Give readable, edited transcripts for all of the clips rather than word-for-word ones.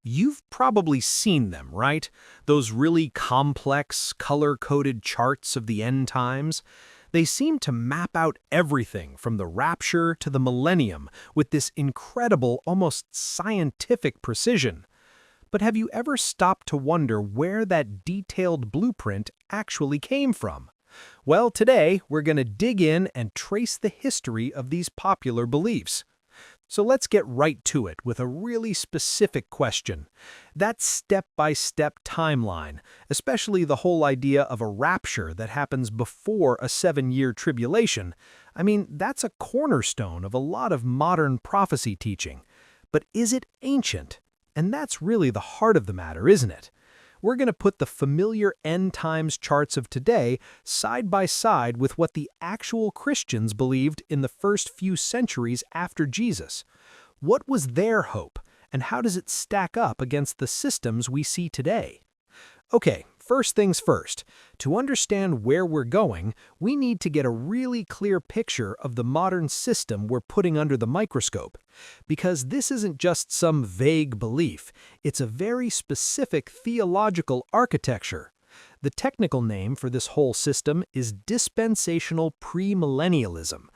You've probably seen them, right? Those really complex, color-coded charts of the end times. They seem to map out everything from the rapture to the millennium with this incredible, almost scientific precision. But have you ever stopped to wonder where that detailed blueprint actually came from? Well, today we're going to dig in and trace the history of these popular beliefs. So let's get right to it with a really specific question. That step-by-step timeline, especially the whole idea of a rapture that happens before a 7-year tribulation, that's a cornerstone of a lot of modern prophecy teaching. But is it ancient? And that's really the heart of the matter, isn't it? We're going to put the familiar end times charts of today side by side with what the actual Christians believed in the first few centuries after Jesus. What was their hope, and how does it stack up against the systems we see today? Okay, first things first. To understand where we're going, we need to get a really clear picture of the modern system we're putting under the microscope. Because this isn't just some vague belief, it's a very specific theological architecture. The technical name for this whole system is dispensational premillennialism.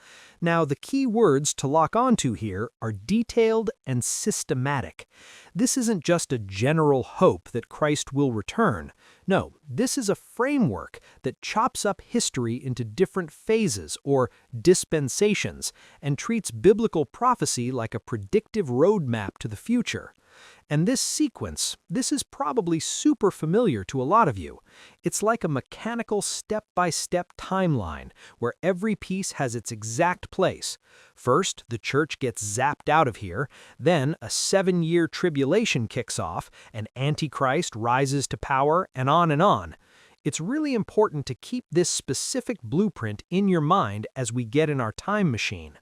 Now, the key words to lock onto here are detailed and systematic. This isn't just a general hope that Christ will return. No, this is a framework that chops up history into different phases or dispensations and treats biblical prophecy like a predictive roadmap to the future. And this sequence, this is probably super familiar to a lot of you. It's like a mechanical step-by-step timeline where every piece has its exact place. First, the church gets zapped out of here, then a 7-year tribulation kicks off, and Antichrist rises to power, and on and on. It's really important to keep this specific blueprint in your mind as we get in our time machine.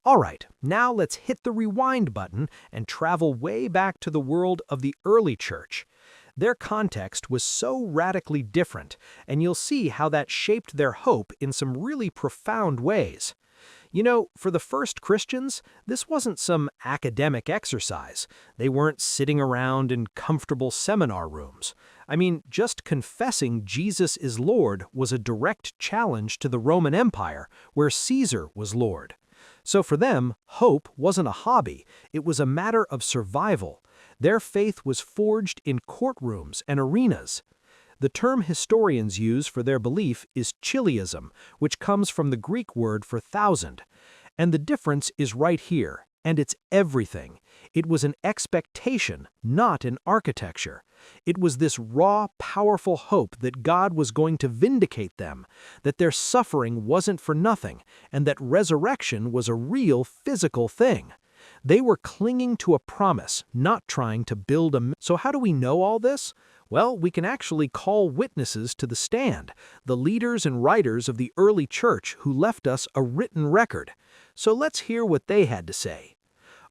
All right, now let's hit the rewind button and travel way back to the world of the early church. Their context was so radically different, and you'll see how that shaped their hope in some really profound ways. You know, for the first Christians, this wasn't some academic exercise. They weren't sitting around in comfortable seminar rooms. Just confessing Jesus is Lord was a direct challenge to the Roman Empire, where Caesar was Lord. So for them, hope wasn't a hobby, it was a matter of survival. Their faith was forged in courtrooms and arenas. The term historians use for their belief is chiliasm, which comes from the Greek word for thousand. And the difference is right here, and it's everything. It was an expectation, not an architecture. It was this raw, powerful hope that God was going to vindicate them, that their suffering wasn't for nothing, and that resurrection was a real physical thing. They were clinging to a promise, not trying to build a... So how do we know all this? Well, we can actually call witnesses to the stand, the leaders and writers of the early church who left us a written record. So let's hear what they had to say.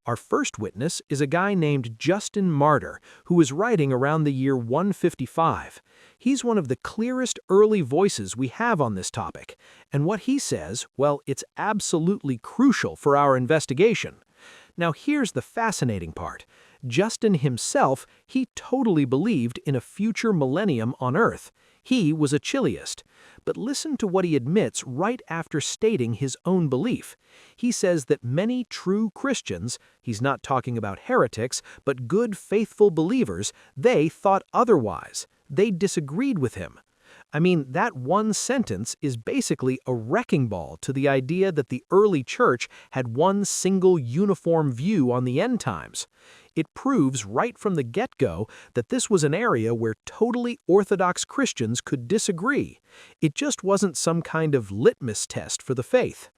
Our first witness is a guy named Justin Martyr, who was writing around the year 155. He's one of the clearest early voices we have on this topic, and what he says, well, it's absolutely crucial for our investigation. Now here's the fascinating part. Justin himself, he totally believed in a future millennium on Earth. He was a chiliast. But listen to what he admits right after stating his own belief. He says that many true Christians, he's not talking about heretics, but good, faithful believers, they thought otherwise. They disagreed with him. That one sentence is basically a wrecking ball to the idea that the early church had one single uniform view on the end times. It proves right from the get-go that this was an area where totally orthodox Christians could disagree. It just wasn't some kind of litmus test for the faith.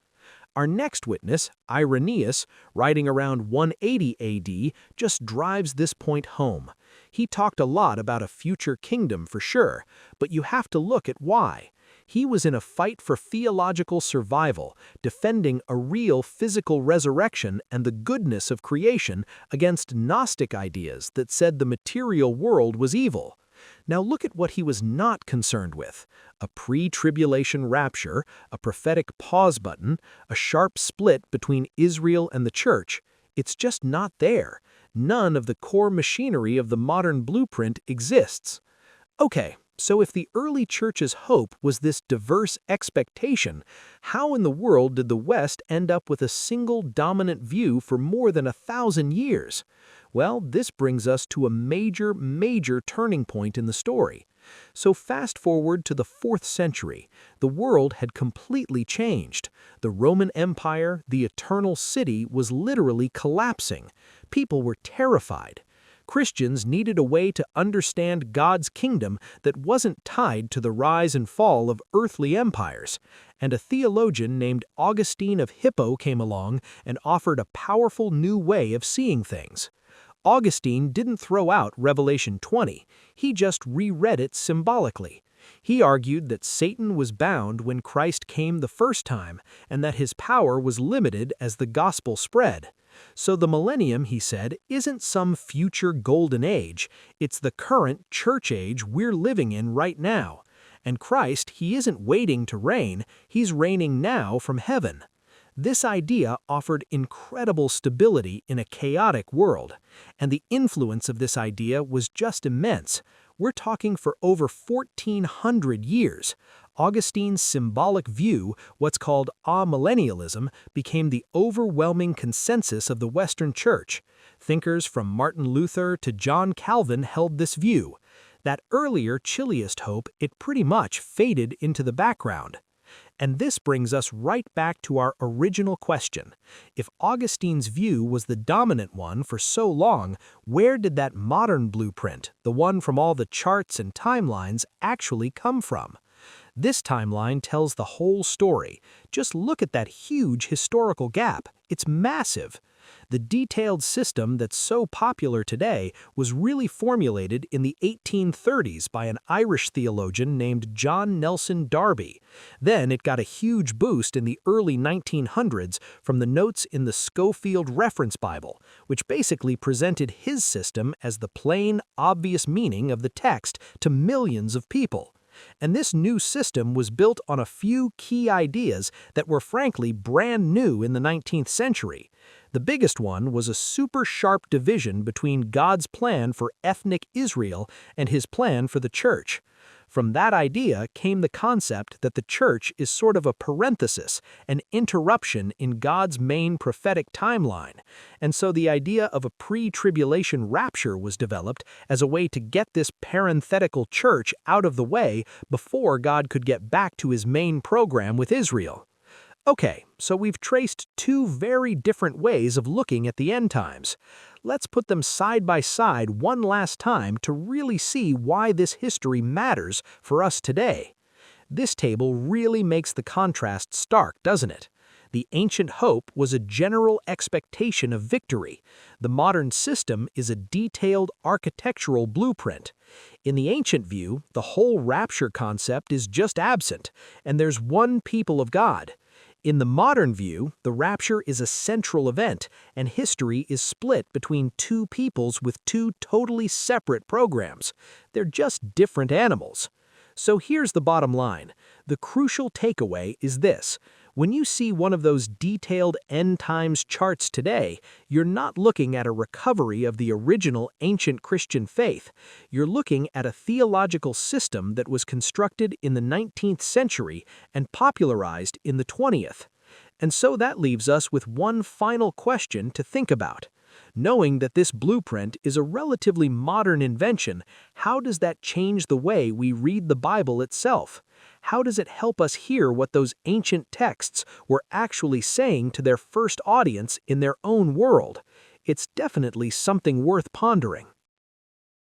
Our next witness, Irenaeus, writing around 180 AD, just drives this point home. He talked a lot about a future kingdom for sure, but you have to look at why. He was in a fight for theological survival, defending a real physical resurrection and the goodness of creation against Gnostic ideas that said the material world was evil. Now look at what he was not concerned with: a pre-tribulation rapture, a prophetic pause button, a sharp split between Israel and the church. It's just not there. None of the core machinery of the modern blueprint exists. Okay, so if the early church's hope was this diverse expectation, how in the world did the West end up with a single dominant view for more than 1,000 years? Well, this brings us to a major turning point in the story. So fast forward to the 4th century, the world had completely changed. The Roman Empire, the eternal city, was literally collapsing. People were terrified. Christians needed a way to understand God's kingdom that wasn't tied to the rise and fall of earthly empires. And a theologian named Augustine of Hippo came along and offered a powerful new way of seeing things. Augustine didn't throw out Revelation 20, he just reread it symbolically. He argued that Satan was bound when Christ came the first time, and that his power was limited as the gospel spread. So the millennium, he said, isn't some future golden age, it's the current church age we're living in right now. And Christ, he isn't waiting to reign, he's reigning now from heaven. This idea offered incredible stability in a chaotic world, and the influence of this idea was just immense. We're talking for over 1,400 years. Augustine's symbolic view, what's called amillennialism, became the overwhelming consensus of the Western Church. Thinkers from Martin Luther to John Calvin held this view. That earlier chiliast hope, it pretty much faded into the background. And this brings us right back to our original question. If Augustine's view was the dominant one for so long, where did that modern blueprint, the one from all the charts and timelines, actually come from? This timeline tells the whole story. Just look at that huge historical gap. It's massive. The detailed system that's so popular today was really formulated in the 1830s by an Irish theologian named John Nelson Darby. Then it got a huge boost in the early 1900s from the notes in the Schofield Reference Bible, which basically presented his system as the plain, obvious meaning of the text to millions of people. And this new system was built on a few key ideas that were frankly brand new in the 19th century. The biggest one was a super sharp division between God's plan for ethnic Israel and his plan for the church. From that idea came the concept that the church is sort of a parenthesis, an interruption in God's main prophetic timeline. And so the idea of a pre-tribulation rapture was developed as a way to get this parenthetical church out of the way before God could get back to his main program with Israel. Okay, so we've traced two very different ways of looking at the end times. Let's put them side by side one last time to really see why this history matters for us today. This table really makes the contrast stark, doesn't it? The ancient hope was a general expectation of victory. The modern system is a detailed architectural blueprint. In the ancient view, the whole rapture concept is just absent, and there's one people of God. In the modern view, the rapture is a central event, and history is split between two peoples with two totally separate programs. They're just different animals. So here's the bottom line. The crucial takeaway is this. When you see one of those detailed end times charts today, you're not looking at a recovery of the original ancient Christian faith. You're looking at a theological system that was constructed in the 19th century and popularized in the 20th. And so that leaves us with one final question to think about. Knowing that this blueprint is a relatively modern invention, how does that change the way we read the Bible itself? How does it help us hear what those ancient texts were actually saying to their first audience in their own world? It's definitely something worth pondering.